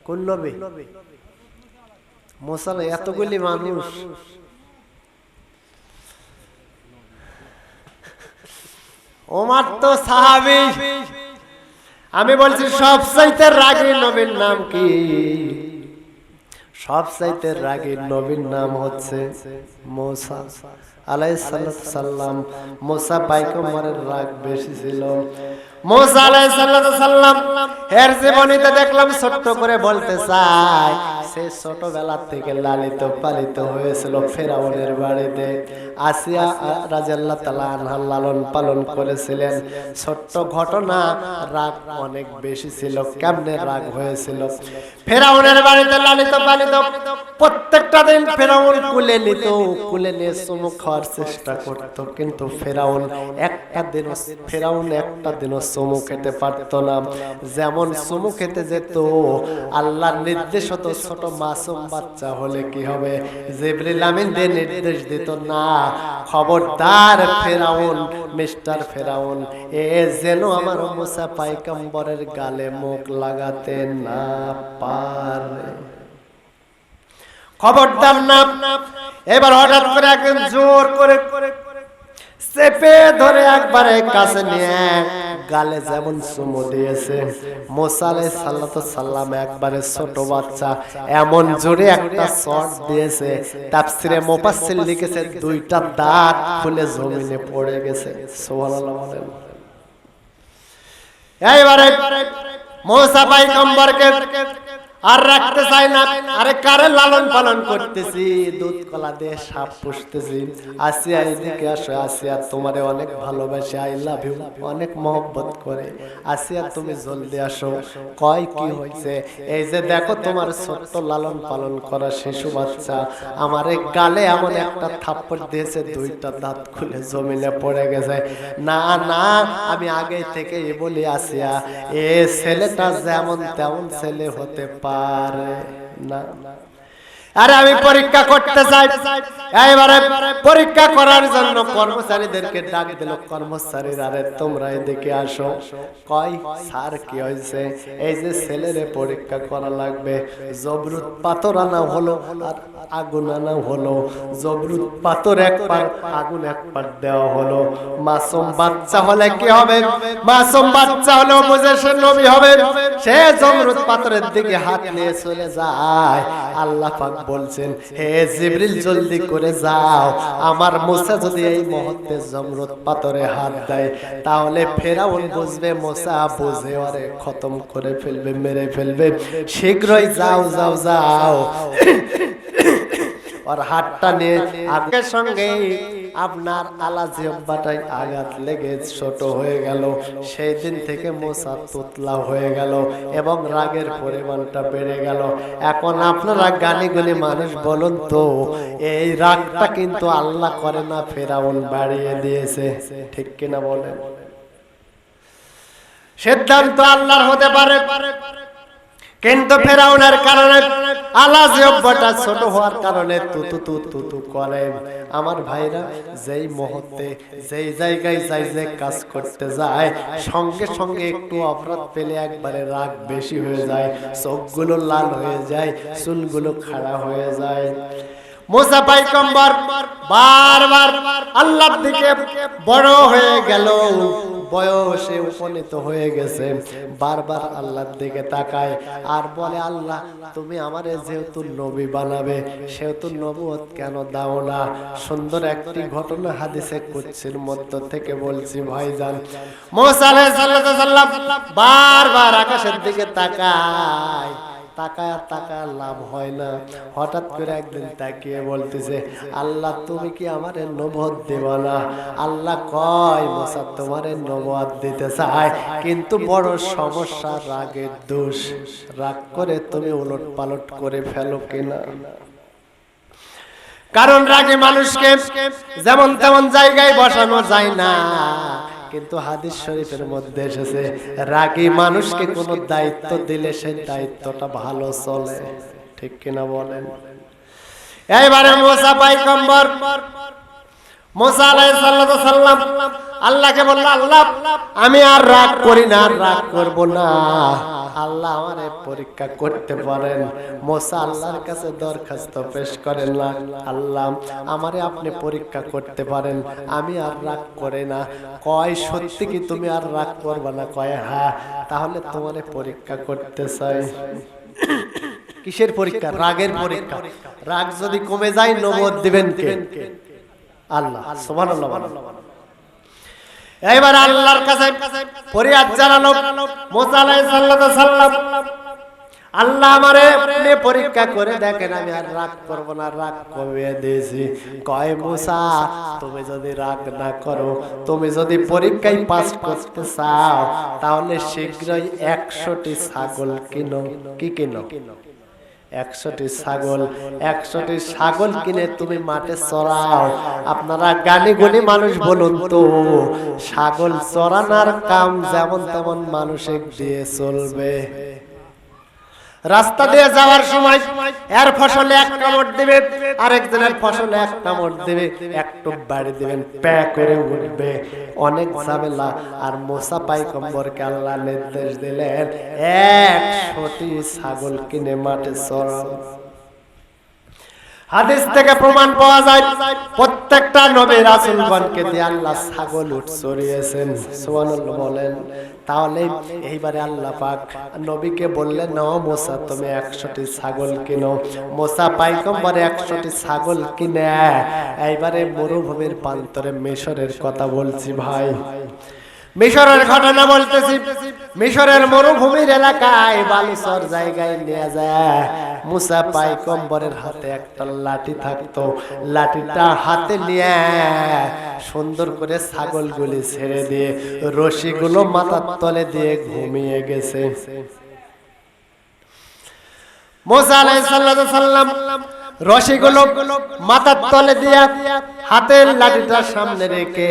কোন নবী? মুসা। এতগুলি মানুষ, ওমর তো সাহাবী। আমি বলছি সবচাইতে রাগী নবীর নাম কি? সবচাইতে রাগী নবীর নাম হচ্ছে মুসা আলাইহিস সালাম। মুসা পয়গম্বরের রাগ বেশি ছিল। মুসা আলাইহিস সালাম এর জীবনীতে দেখলাম ছোট্ট করে বলতে চাই, সে ছোটবেলা থেকে লালিত পালিত হয়েছিল ফেরাউনের বাড়িতে। আসিয়া রাদিয়াল্লাহু তাআলা আনহা লালন পালন করেছিলেন। ছোট্ট ঘটনা, রাগ অনেক বেশি ছিল। কেমনে রাগ হয়েছিল? ফেরাউনের বাড়িতে লালিত পালিত, প্রত্যেকটা দিন ফেরাউন কুলে নিত, কুলে নিয়ে চুমু খাওয়ার চেষ্টা করত, কিন্তু ফেরাউন একটা দিনও চুমু খেতে পারত না। যেমন চুমু খেতে যেত, আল্লাহর নির্দেশ হতো ছোট মাসুম বাচ্চা হলে কি হবে, জিবরিল আমিন দিয়ে নির্দেশ দিত, না খবরদার ফেরাউন, মিস্টার ফেরাউন, এ যেন আমার মুসা পয়গম্বরের গালে মুখ লাগাতে না পারে, খবরদার না। এবার হঠাৎ করে একদম জোর করে চেপে ধরে একবারে কাছে নিয়ে গালে যেমন চুমু দিয়েছে। মুসা আলাইহিস সালাম একবারে ছোট বাচ্চা, এমন জোরে একটা শট দিয়েছে, তাফসীরে মুফাসসির লিখেছে দুইটা দাঁত খুলে জমিনে পড়ে গেছে। সুবহানাল্লাহ বলেন। এইবারে মুসা পয়গম্বরকে আর রাখতে চাই না। আরে কারে লালন পালন করতেছি, দুধ কলা দিয়ে সাপ পুষতেছি। আসিয়া এদিকে আসো, আসিয়া তোমারে অনেক ভালোবাসে, আই লাভ ইউ, অনেক মহব্বত করে। আসিয়া তুমি জলদি আসো। কয় কি হয়েছে? এই যে দেখো তোমার ছোট্ট লালন পালন করা শিশু বাচ্চা আমারে গালে এমন একটা থাপ্পড় দিয়েছে, দুইটা দাঁত খুলে জমিনে পড়ে গেছে। না না, আমি আগে থেকে বলি আসিয়া, এ ছেলেটা যেমন তেমন ছেলে হতে পারে না। আরে আমি পরীক্ষা করতে চাই। এইবারে পরীক্ষা করার জন্য কর্মচারীদেরকে ডাক দিল। কর্মচারীরা, আরে তোমরা এদিকে আসো। কয় স্যার কি হয়েছে? এই যে ছেলেরে পরীক্ষা করা লাগবে। জবরুত পাথর আনা হলো আর আগুন আনা হলো। জবরুত পাথর এক পার, আগুন এক পার দেওয়া হলো। মাসুম বাচ্চা হলে কি হবে? মাসুম বাচ্চা হলেও বুঝে সে নবী হবে। সে জবরুত পাথরের দিকে হাত নিয়ে চলে যায়। আল্লাহ পাক বলছেন, হে জিবরিল জলদি করে যাও, আমার মুসা যদি এই মুহূর্তে জমরুত পাথরে হাত দেয় তাহলে ফেরাউন বুঝবে মুসা বুঝে ওরে খতম করে ফেলবে, মেরে ফেলবে। শীঘ্রই যাও যাও যাও। আর হাতটা নিয়ে আগে সঙ্গে আপনার আলা জিহ্বাটায় আঘাত লেগে ছোট হয়ে গেল। সেই দিন থেকে মুসা তোতলা হয়ে গেল এবং রাগের পরিমাণটা বেড়ে গেল। এখন আপনারা গানি গুলি মানুষ বলুন তো, এই রাগটা কিন্তু আল্লাহ করে না, ফেরাউন বাড়িয়ে দিয়েছে, ঠিক কিনা বলেন? সিদ্ধান্ত আল্লাহর হতে পারে, কিন্তু ফেরাউনের কারণে আল্লাহ জিহ্বাটা ছোট হওয়ার কারণে তুতু তুতু করে। আমার ভাইরা, যেই মুহূর্তে যেই জায়গায় যাই যে কাজ করতে যায়, সঙ্গে সঙ্গে একটু অপরাধ পেলে একবারে রাগ বেশি হয়ে যায়, চোখগুলো লাল হয়ে যায়, চুলগুলো খাড়া হয়ে যায়। মুসা পয়গম্বর বারবার আল্লাহর দিকে বড় হয়ে গেল, বয়সে উপনীত হয়ে গেছে, বারবার আল্লাহর দিকে তাকায় আর বলে, আল্লাহ তুমি আমারে যেহেতু নবী বানাবে, সেহেতু নবুয়ত কেন দাও না? সুন্দর একটি ঘটনা হাদিসে কুদসির মধ্য থেকে বলছি ভাইজান। মুসা আলাইহিস সালাম বারবার আকাশের দিকে তাকায়, তাকায় লাভ হয় না। হঠাৎ করে একদিন তাকিয়ে বলতেছে, আল্লাহ তুমি কি আমারে নবুয়ত দেবা না? আল্লাহ কয়, মুসা তোমারে নবুয়ত দিতে চাই, কিন্তু বড় সমস্যা রাগের দোষ, রাগ করে তুমি উলট পালট করে ফেলো কিনা। কারণ রাগে মানুষকে যেমন তেমন জায়গায় বসানো যায় না, কিন্তু হাদিস শরীফের মধ্যে এসেছে, রাগী মানুষকে কোনো দায়িত্ব দিলে সেই দায়িত্বটা ভালো চলে, ঠিক কিনা বলেন? এইবারে মুসা পয়গম্বর, মুসা আলাইহিস সালাম আল্লাহকে বলল, আল্লাহ আমি আর রাগ করি না, রাগ করব না, আল্লাহ আমারে পরীক্ষা করতে পারেন। মুসা আল্লাহর কাছে দরখাস্ত পেশ করেন, আল্লাহ আমারে আপনি পরীক্ষা করতে পারেন, আমি আর রাগ করে না। কয় সত্যি কি তুমি আর রাগ করবে না? কয় হ্যাঁ। তাহলে তোমারে পরীক্ষা করতে চাই। কিসের পরীক্ষা? রাগের পরীক্ষা। রাগ যদি কমে যায় নবুয়ত দিবেন কে? আল্লাহ। সুবহানাল্লাহ। এইবার আল্লাহর কাছে ফরিয়াদ জানালো মুসা আলাইহিস সালাম, আল্লাহ আমারে আপনি পরীক্ষা করে দেখেন, আমি আর রাগ করব না, রাগ কমিয়ে দিয়েছি। কয় মুসা তুমি যদি রাগ না করো, তুমি যদি পরীক্ষায় পাস করতে চাও, তাহলে শীঘ্রই 100টি ছাগল কিনো। কি কিনো? 100টি ছাগল। 100টি ছাগল কিনে তুমি মাঠে চড়াও। আপনারা গানি গুনি মানুষ বলুন তো, ছাগল চড়ানোর কাম যেমন তেমন মানুষে দিয়ে চলবে। রাস্তা দিয়ে যাওয়ার সময় এর ফসলে এক কামড় দিবে, আরেকজনের ফসলে এক কামড় দিবে, একটু বাড়ি দিবেন, প্যা করে উঠবে, অনেক ঝামেলা। আর মুসা পয়গম্বরকে আল্লাহ নির্দেশ দিলেন 100টি ছাগল কিনে মাঠে চড়াও। হাদিস থেকে প্রমাণ পাওয়া যায়, প্রত্যেকটা নবী রাসূলগণকে দিয়ে আল্লাহ ছাগল উট চড়িয়েছেন। সুবহানাল্লাহ বলেন। তাহলে এইবারে আল্লাহ পাক নবীকে বললেন, নাও মুসা তুমি 100টি ছাগল কিনো। মুসা পয়গম্বর 100টি ছাগল কিনে এইবারে মরুভূমির প্রান্তরে মিশরের কথা বলছি ভাই, মিশরের ঘটনা বলতেছি। মিশরের মরুভূমির এলাকায় বালুচর জায়গায় নিয়ে যায় মুসা পয়গম্বরের হাতে একটা লাঠি থাকতো। লাঠিটা হাতে নিয়ে সুন্দর করে ছাগলগুলি ছেড়ে দিয়ে রশিগুলো মাথার তলে দিয়ে ঘুমিয়ে গেছে। মুসা আলাইহিস সালাম রশিগুলো মাথার তলে দিয়ে হাতের লাঠিটা সামনে রেখে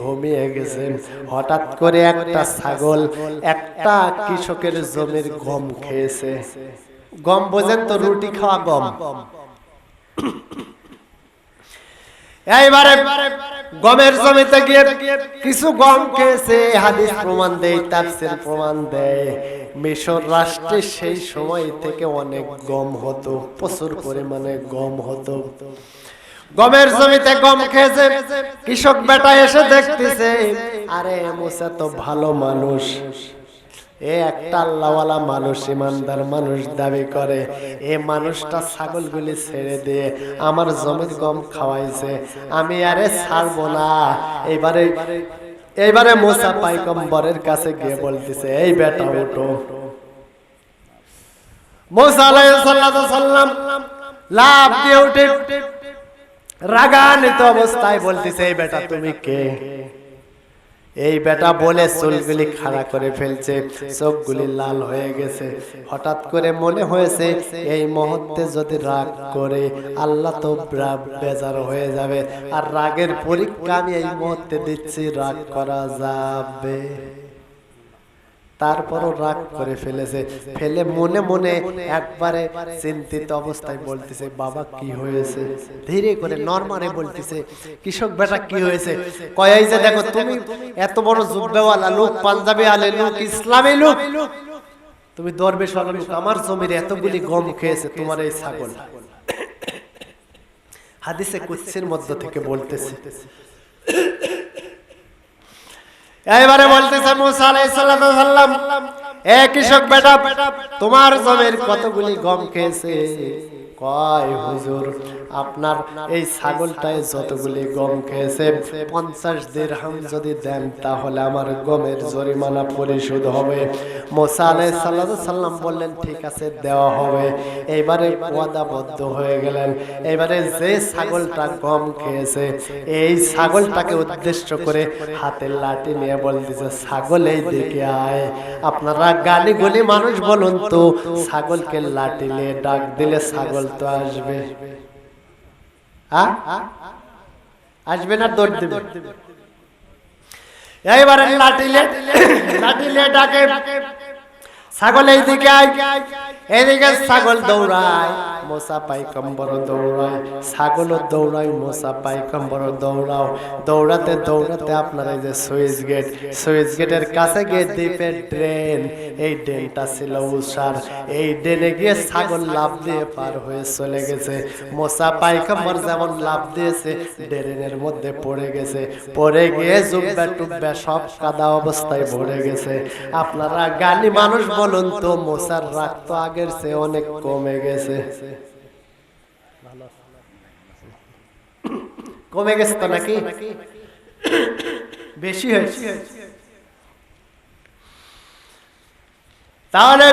ঘুমিয়ে গেছেন। হঠাৎ করে একটা ছাগল একটা কৃষকের জমির গম খেয়েছে। গম বোঝেন তো, রুটি খাওয়া গম। এইবারে গমের জমিতে গিয়ে কিছু গম খেয়েছে। হাদিস প্রমাণ দেয়, তাফসীর প্রমাণ দেয়, মিশর রাষ্ট্রে সেই সময় থেকে অনেক গম হতো, প্রচুর পরিমাণে গম হতো। গমের জমিতে গম খেয়েছে। কৃষক বেটা এসে দেখতেছে, আরে মুসা তো ভালো মানুষ, এ একটা আল্লাহওয়ালা মানুষ, ইমানদার মানুষ দাবি করে, এ মানুষটা ছাগলগুলি ছেড়ে দিয়ে আমার জমির গম খাওয়াইছে, আমি আরে ছাড়বো না। এইবারে মুসা পয়গম্বরের কাছে গিয়ে বলতেছে, এই বেটা উঠো। মুসা আলাইহিস সালাম লাফ দিয়ে উঠে রাগান্বিত অবস্থায় বলতেছে, এই বেটা তুমি কে? এই বেটা বলে চুলগুলি খাড়া করে ফেলছে, চোখগুলি লাল হয়ে গেছে। হঠাৎ করে মনে হয়েছে এই মুহূর্তে যদি রাগ করে আল্লাহ তো বেজার হয়ে যাবে, আর রাগের পরীক্ষা আমি এই মুহূর্তে দিচ্ছি, রাগ করা যাবে? তারপরও রাগ করে ফেলেছে, ফেলে মনে মনে একবারে চিন্তিত অবস্থায় বলতেছে, বাবা কি হয়েছে? ধীরে করে নরমালে বলতেছে, কৃষক বেটা কি হয়েছে? কয় এই যে দেখো তুমি এত বড় জুব্বেওয়ালা লোক, পাঞ্জাবি আলে লোক, ইসলামী লোক, তুমি দরবেশ ওয়ালা লোক, আমার জমির এতগুলি গম খেয়েছে তোমার এই ছাগল। হাদিসে কুদসির মধ্য থেকে বলতেছে। এইবারে বলতেছে মুসা আলাইহিস সালাম, এ কৃষক বেটা, তোমার জমির কতগুলি গম খেয়েছে? কয় হুজুর, আপনার এই ছাগলটায় যতগুলি গম খেয়েছে 50 দিরহাম যদি দেন তাহলে আমার গমের জরিমানা পরিশোধ হবে। মুসা আলাইহিস সালাম বললেন, ঠিক আছে দেওয়া হবে। এইবারে ওয়াদাবদ্ধ হয়ে গেলেন। এইবারে যে ছাগলটা গম খেয়েছে এই ছাগলটাকে উদ্দেশ্য করে হাতে লাঠি নিয়ে বলতেছে, ছাগল এই দিকে আয়। আপনারা গালি গলি মানুষ বলুন তো, ছাগলকে লাঠি নিয়ে ডাক দিলে ছাগল তো আসবে? আসবে না দৌড় দেবে? এইবারে লাঠি নিয়ে ডাকে, ছাগল এইদিকে আয়। এইদিকে ছাগল দৌড়ায়, মুসা পয়গম্বর দৌড়ায়, ছাগলও দৌড়ায়, মুসা পয়গম্বর দৌড়াও। দৌড়াতে দৌড়াতে আপনার এই যে সুইচ গেটের কাছে গিয়ে দ্বীপের ড্রেন, এই ড্রেনটা ছিল উষার, এই ড্রেনে গিয়ে ছাগল লাফ দিয়ে পার হয়ে চলে গেছে। মুসা পয়গম্বর যেমন লাফ দিয়েছে ড্রেনের মধ্যে পড়ে গেছে, পড়ে গিয়ে জুব্বা টুব্বা সব কাদা অবস্থায় ভরে গেছে। আপনারা গালি মানুষ বলুন তো, মুসার রাগ তো আগের চেয়ে অনেক কমে গেছে। কমে গেছে তো নাকি বেশি হয়েছে? তাহলে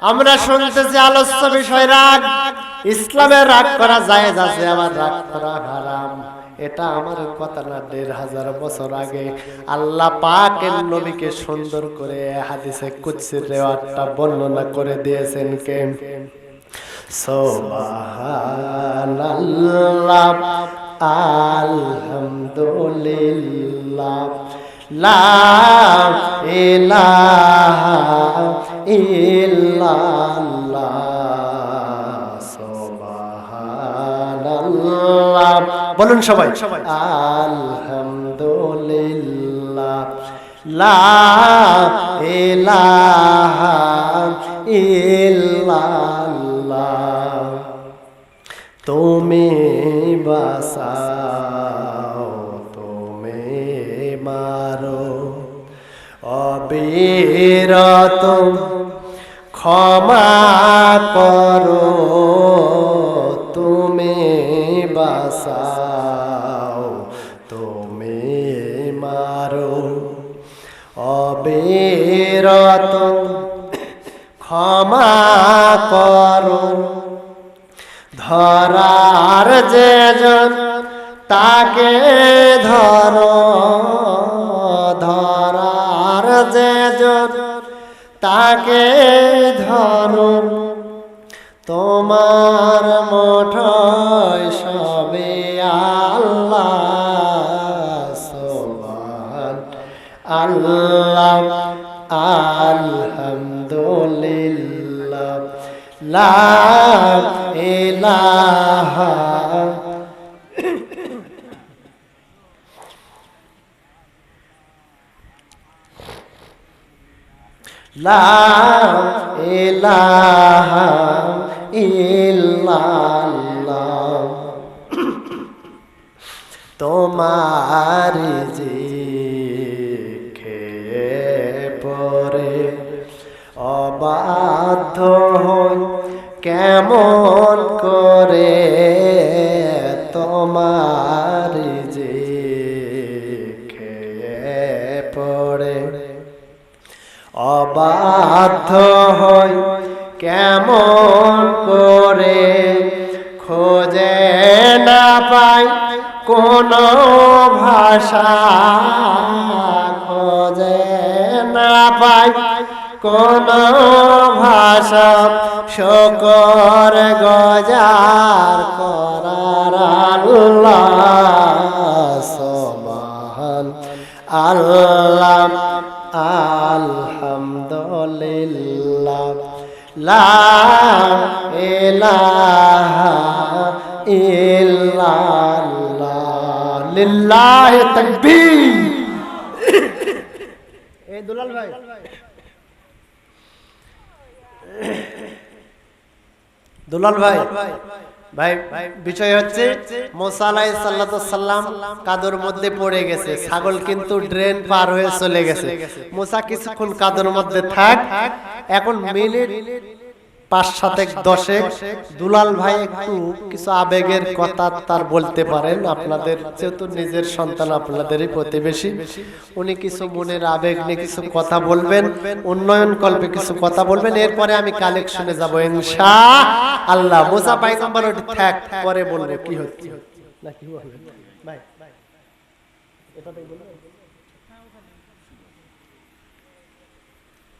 আমরা শুনতেছি আলোচ্য বিষয় রাগ। ইসলামে রাগ করা জায়েজ আছে, আবার রাগ করা হারাম। এটা আমার কথা না, ১৫০০ বছর আগে আল্লাহ পাকের নবীকে সুন্দর করে হাদিসে কুদসির রিওয়ায়াতটা বর্ণনা করে দিয়েছেন কে? সুবহানাল্লাহ, আলহামদুলিল্লাহ, লা ইলাহা ইল্লাল্লাহ, সুবহানাল্লাহ। বলুন সবাই, আলহামদুলিল্লাহ, লা ইলাহা ইল্লাল্লাহ, তুমি বাঁচাও, তুমি মারো, অবিরত ক্ষমা করো, তুমি বাঁচাও, তুমি মারো, অবিরত ক্ষমা করো। ধরার যেজন তাকে ধরো, ধরার যেজন তাকে ধরো, তোমার মুঠোয় সবে আল্লাহ। সুবহান আল্লাহ, আলহামদুলিল্লাহ, লা ইলাহা লা ইলাহা ইল্লাল্লাহ, তোমার জিকে পরে অবাধ্য হই কেমন করে, তোমার জিকে পড়ে অবাধ্য হই কেমন করে, ভাষা খোঁজে না পাই, কোন ভাষা শকর গজার করার আল্লাহ সুবহান আল্লাহ আলহামদুলিল্লাহ লা ইলাহা ইল্লাল্লাহ লিল্লাহি তাকবীর। এই দুলাল ভাই, দুলাল ভাই, ভাই বিষয় হচ্ছে মুসা আলাইহিস সালাম কাদর মধ্যে পড়ে গেছে, ছাগল কিন্তু ড্রেন পার হয়ে চলে গেছে। মুসা কিছুক্ষণ কাদর মধ্যে থাক, এখন মিনিট 5-7-10 দুলাল ভাই একটু কিছু আবেগের কথা তার বলতে পারেন। আপনাদের যেহেতু নিজের সন্তান, আপনাদেরই প্রতিবেশী, উনি কিছু মনের আবেগ নিয়ে কিছু কথা বলবেন, উন্নয়ন কল্পে কিছু কথা বলবেন, এরপরে আমি কালেকশনে যাব ইনশাআল্লাহ। মুসা পয়গম্বর থাক, পরে বলবো কি হচ্ছে না কি বলবেন ভাই। এটাই বলবেন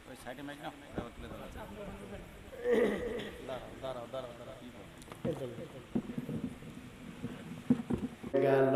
ওই সাইডে মাইক না দাঁড়াও গেল।